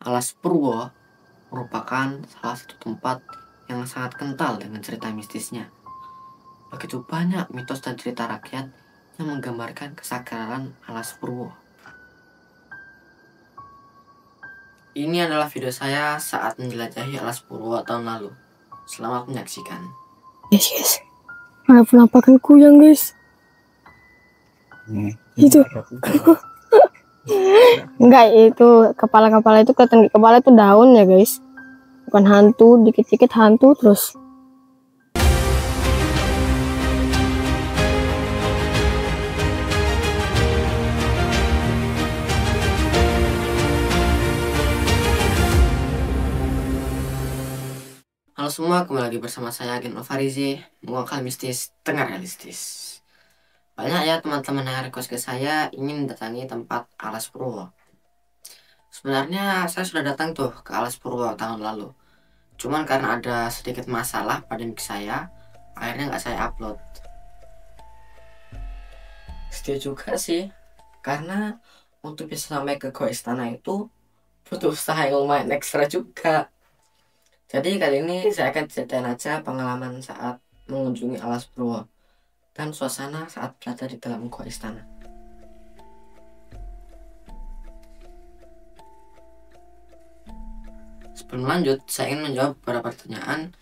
Alas Purwo merupakan salah satu tempat yang sangat kental dengan cerita mistisnya. Begitu banyak mitos dan cerita rakyat yang menggambarkan kesakralan Alas Purwo. Ini adalah video saya saat menjelajahi Alas Purwo tahun lalu. Selamat menyaksikan. Guys, ada penampakan kuyang guys. Itu enggak, itu kepala itu kelihatan di kepala itu daun ya guys, bukan hantu. Dikit-dikit hantu terus. Halo semua, kembali lagi bersama saya Agen Alfarizi, mengungkapkan mistis tengah realistis. Banyak ya teman-teman yang request ke saya ingin mendatangi tempat Alas Purwo. Sebenarnya saya sudah datang tuh ke Alas Purwo tahun lalu. Cuman karena ada sedikit masalah pada mic saya, akhirnya nggak saya upload. Setuju juga sih, karena untuk bisa sampai ke Goa Istana itu butuh usaha yang lumayan ekstra juga. Jadi kali ini saya akan ceritain aja pengalaman saat mengunjungi Alas Purwo dan suasana saat berada di dalam Goa Istana. Sebelum lanjut, saya ingin menjawab beberapa pertanyaan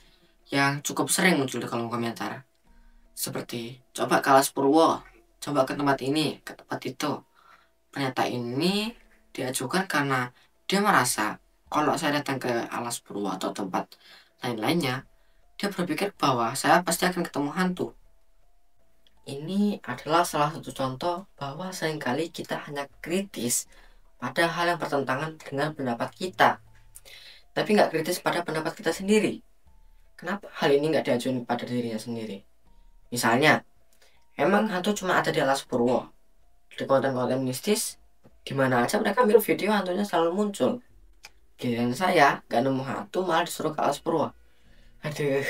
yang cukup sering muncul di kolom komentar. Seperti, coba ke Alas Purwo, coba ke tempat ini, ke tempat itu. Pernyataan ini diajukan karena dia merasa kalau saya datang ke Alas Purwo atau tempat lain-lainnya, dia berpikir bahwa saya pasti akan ketemu hantu. Ini adalah salah satu contoh bahwa seringkali kita hanya kritis pada hal yang bertentangan dengan pendapat kita, tapi nggak kritis pada pendapat kita sendiri. Kenapa hal ini nggak diajukan pada dirinya sendiri? Misalnya, emang hantu cuma ada di Alas Purwo. Di konten-konten mistis, dimana aja mereka ambil video hantunya selalu muncul. Giliran saya nggak nemu hantu malah disuruh ke Alas Purwo. Aduh.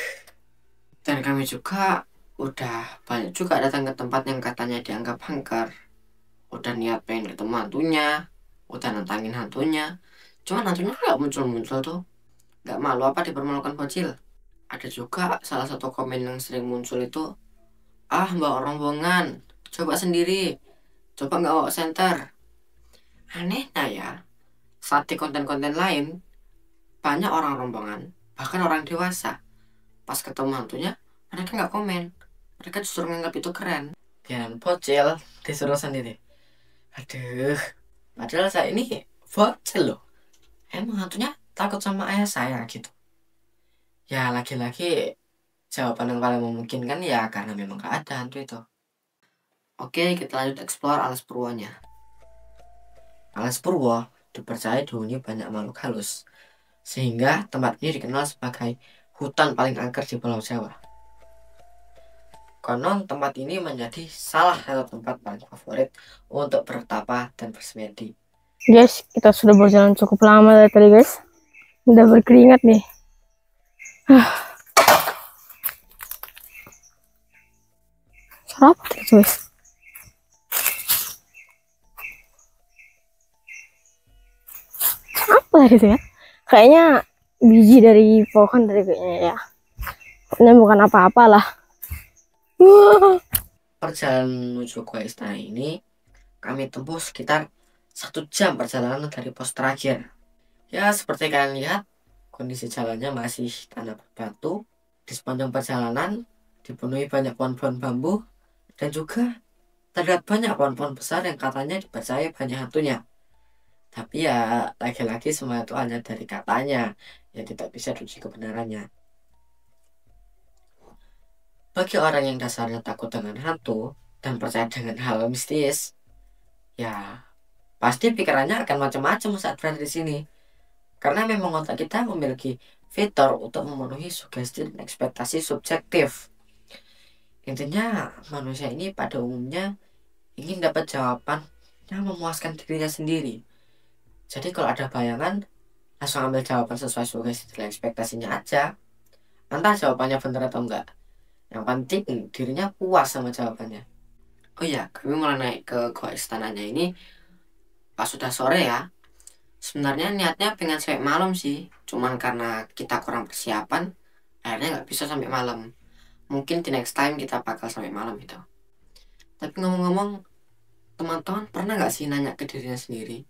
Dan kami juga udah banyak juga datang ke tempat yang katanya dianggap angker. Udah niat pengen ketemu hantunya, udah nantangin hantunya, cuman hantunya nggak muncul-muncul tuh. Nggak malu apa dipermalukan bocil. Ada juga salah satu komen yang sering muncul itu, ah bawa rombongan, coba sendiri, coba nggak bawa senter. Anehnya ya, saat di konten-konten lain banyak orang rombongan, bahkan orang dewasa, pas ketemu hantunya mereka nggak komen, mereka justru menganggap itu keren. Dan bocil disuruh sendiri. Aduh, padahal saya ini bocil loh. Emang hantunya takut sama ayah saya gitu. Ya lagi-lagi jawaban yang paling memungkinkan ya karena memang gak ada hantu itu. Oke, kita lanjut explore Alas Purwonya. Alas Purwo dipercaya dihuni banyak makhluk halus, sehingga tempat ini dikenal sebagai hutan paling angker di Pulau Jawa. Konon tempat ini menjadi salah satu tempat paling favorit untuk bertapa dan bersemedi. Guys, kita sudah berjalan cukup lama dari tadi guys, udah berkeringat nih. Serap guys. Apa gitu ya? Kayaknya biji dari pohon dari kayaknya ya. Pokoknya bukan apa-apa lah. Perjalanan menuju Goa Istana ini kami tempuh sekitar 1 jam perjalanan dari pos terakhir. Ya seperti kalian lihat, kondisi jalannya masih tanah berbatu. Di sepanjang perjalanan dipenuhi banyak pohon-pohon bambu, dan juga terlihat banyak pohon-pohon besar yang katanya dipercaya banyak hantunya. Tapi ya lagi-lagi semua itu hanya dari katanya, yang tidak bisa diuji kebenarannya. Bagi orang yang dasarnya takut dengan hantu dan percaya dengan hal mistis, ya pasti pikirannya akan macam-macam saat berada di sini. Karena memang otak kita memiliki fitur untuk memenuhi sugesti dan ekspektasi subjektif. Intinya manusia ini pada umumnya ingin dapat jawaban yang memuaskan dirinya sendiri. Jadi kalau ada bayangan, langsung ambil jawaban sesuai sugesti dan ekspektasinya aja. Entah jawabannya benar atau enggak, yang penting dirinya puas sama jawabannya. Oh ya, kami mulai naik ke Goa Istananya ini pas sudah sore ya. Sebenarnya niatnya pengen sampai malam sih, cuman karena kita kurang persiapan akhirnya nggak bisa sampai malam. Mungkin di next time kita bakal sampai malam gitu. Tapi ngomong-ngomong, teman-teman pernah nggak sih nanya ke dirinya sendiri,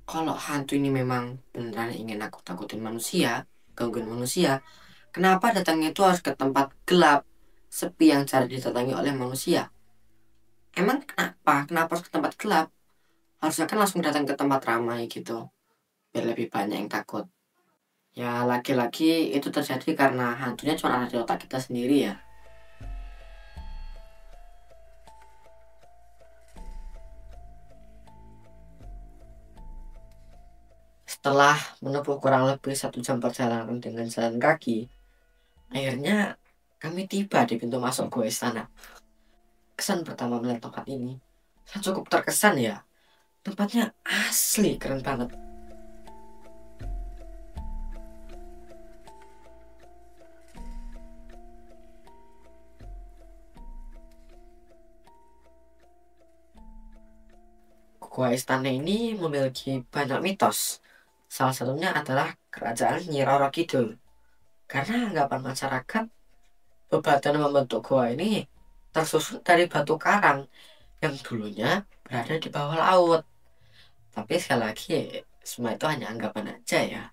kalau hantu ini memang beneran ingin aku takutin manusia, gangguin manusia, kenapa datangnya itu harus ke tempat gelap, sepi yang jarang didatangi oleh manusia? Emang kenapa harus ke tempat gelap? Harusnya kan langsung datang ke tempat ramai gitu, biar lebih banyak yang takut. Ya laki-laki itu terjadi karena hantunya cuma ada di otak kita sendiri ya. Setelah menempuh kurang lebih 1 jam perjalanan dengan jalan kaki, akhirnya kami tiba di pintu masuk gua istana. Kesan pertama melihat tempat ini, saya cukup terkesan ya. Tempatnya asli keren banget. Gua istana ini memiliki banyak mitos. Salah satunya adalah kerajaan Nyi Roro Kidul. Karena anggapan masyarakat, bebatuan yang membentuk gua ini tersusun dari batu karang yang dulunya berada di bawah laut. Tapi sekali lagi, semua itu hanya anggapan aja ya.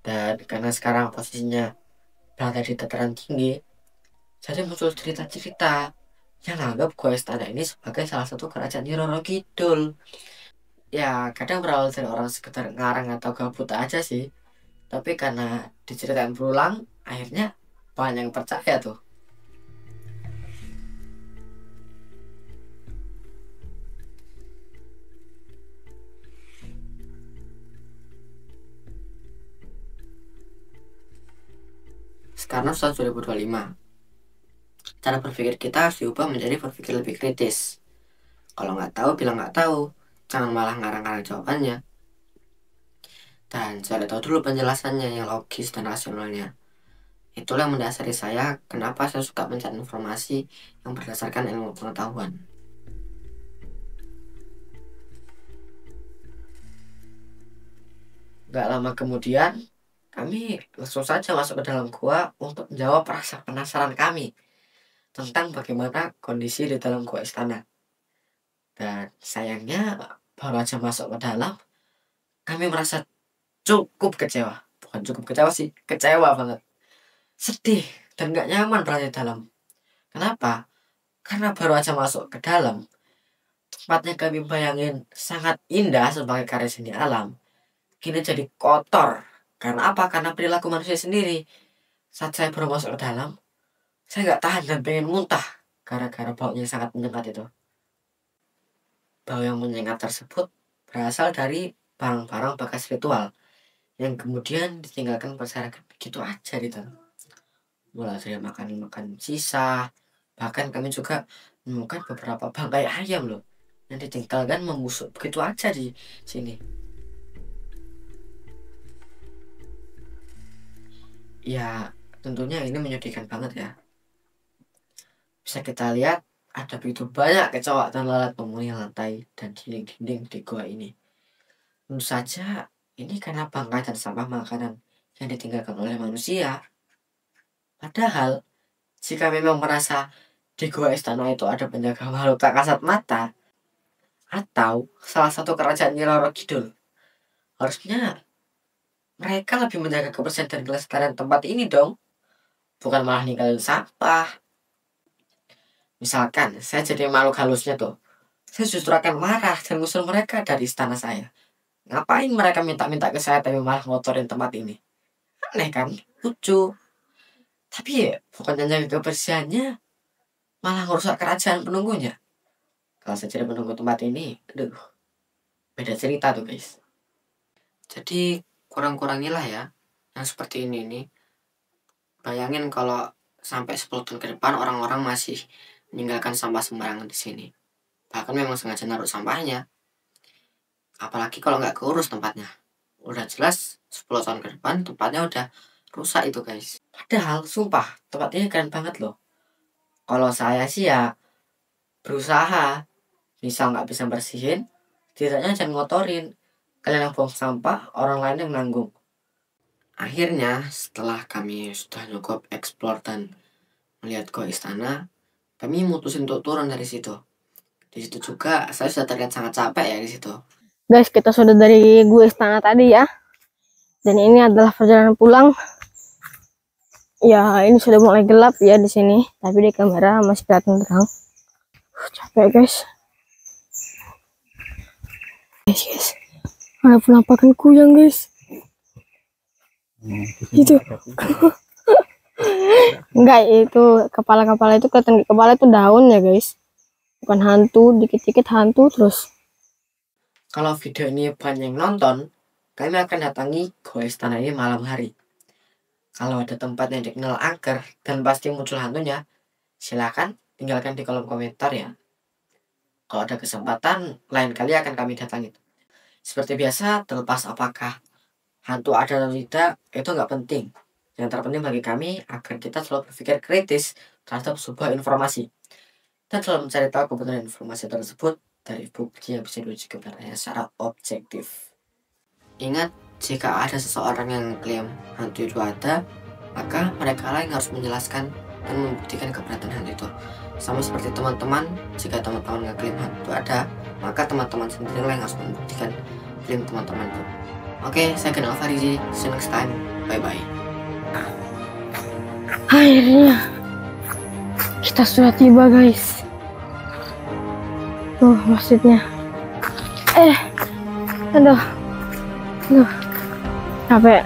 Dan karena sekarang posisinya berada di dataran tinggi, jadi muncul cerita-cerita yang anggap gua istana ini sebagai salah satu kerajaan Nyi Roro Kidul. Ya, kadang berawal dari orang sekedar ngarang atau gabut aja sih. Tapi karena diceritain berulang, akhirnya banyak yang percaya tuh. Sekarang sudah 2025. Cara berpikir kita harus diubah menjadi berpikir lebih kritis. Kalau nggak tahu, bilang nggak tahu. Jangan malah ngarang-ngarang jawabannya. Dan cari tahu dulu penjelasannya yang logis dan rasionalnya. Itulah yang mendasari saya kenapa saya suka mencari informasi yang berdasarkan ilmu pengetahuan. Gak lama kemudian, kami langsung saja masuk ke dalam gua untuk menjawab rasa penasaran kami tentang bagaimana kondisi di dalam gua istana. Dan sayangnya, baru aja masuk ke dalam, kami merasa cukup kecewa. Bukan cukup kecewa sih, kecewa banget. Sedih dan gak nyaman berada di dalam. Kenapa? Karena baru aja masuk ke dalam, tempatnya kami bayangin sangat indah sebagai karya seni alam, kini jadi kotor. Karena apa? Karena perilaku manusia sendiri. Saat saya baru masuk ke dalam, saya nggak tahan dan pengen muntah gara-gara baunya yang sangat menyengat itu. Bau yang menyengat tersebut berasal dari barang-barang bekas ritual yang kemudian ditinggalkan masyarakat begitu aja di dalam. Mulai dari makan-makan sisa, bahkan kami juga menemukan beberapa bangkai ayam loh yang ditinggalkan membusuk begitu aja di sini. Ya, tentunya ini menyedihkan banget ya. Bisa kita lihat ada begitu banyak kecoak dan lalat memenuhi lantai dan dinding-dinding di gua ini. Tentu saja ini karena bangkai dan sampah makanan yang ditinggalkan oleh manusia. Padahal jika memang merasa di gua istana itu ada penjaga makhluk tak kasat mata atau salah satu kerajaan Nyi Roro Kidul, harusnya mereka lebih menjaga kebersihan dan kelestarian tempat ini dong, bukan malah ninggalin sampah. Misalkan saya jadi makhluk halusnya tuh, saya justru akan marah dan ngusir mereka dari istana saya. Ngapain mereka minta-minta ke saya tapi malah ngotorin tempat ini? Aneh kan? Lucu. Tapi ya, bukan jaga kebersihannya, malah ngerusak kerajaan penunggunya. Kalau saya jadi penunggu tempat ini, aduh, beda cerita tuh guys. Jadi kurang-kurangilah ya yang seperti ini nih. Bayangin kalau sampai 10 tahun ke depan orang-orang masih meninggalkan sampah sembarangan di sini. Bahkan memang sengaja naruh sampahnya. Apalagi kalau nggak keurus tempatnya. Udah jelas 10 tahun ke depan tempatnya udah rusak itu guys. Padahal sumpah tempat ini keren banget loh. Kalau saya sih ya berusaha, misal nggak bisa bersihin, setidaknya jangan ngotorin. kalian yang buang sampah, orang lain yang nanggung. Akhirnya setelah kami sudah cukup explore dan melihat Goa Istana, kami mutusin untuk turun dari situ. Di situ juga saya sudah terlihat sangat capek ya di situ. Guys, kita sudah dari Gua Istana tadi ya. Dan ini adalah perjalanan pulang. Ya, ini sudah mulai gelap ya di sini, tapi di kamera masih kelihatan terang. Capek guys. Guys, ada penampakan kuyang guys. Itu enggak, itu kepala itu kelihatan di kepala itu daun ya guys, bukan hantu. Dikit-dikit hantu terus. Kalau video ini banyak yang nonton, kami akan datangi Goa Istana ini malam hari. Kalau ada tempat yang dikenal angker dan pasti muncul hantunya, silakan tinggalkan di kolom komentar ya. Kalau ada kesempatan, lain kali akan kami datangi. Seperti biasa, terlepas apakah hantu ada atau tidak, itu nggak penting. Yang terpenting bagi kami agar kita selalu berpikir kritis terhadap sebuah informasi dan selalu mencari tahu kebenaran informasi tersebut dari bukti yang bisa diuji kebenarannya secara objektif. Ingat, jika ada seseorang yang klaim hantu itu ada, maka mereka lah yang harus menjelaskan dan membuktikan keberadaan hantu itu. Sama seperti teman-teman, jika teman-teman ngeklaim hantu ada, maka teman-teman sendiri lah yang harus membuktikan klaim teman-teman itu. Oke, saya kenal Farizi. See you next time. Bye-bye. Akhirnya kita sudah tiba guys. Tuh masjidnya. Aduh, capek.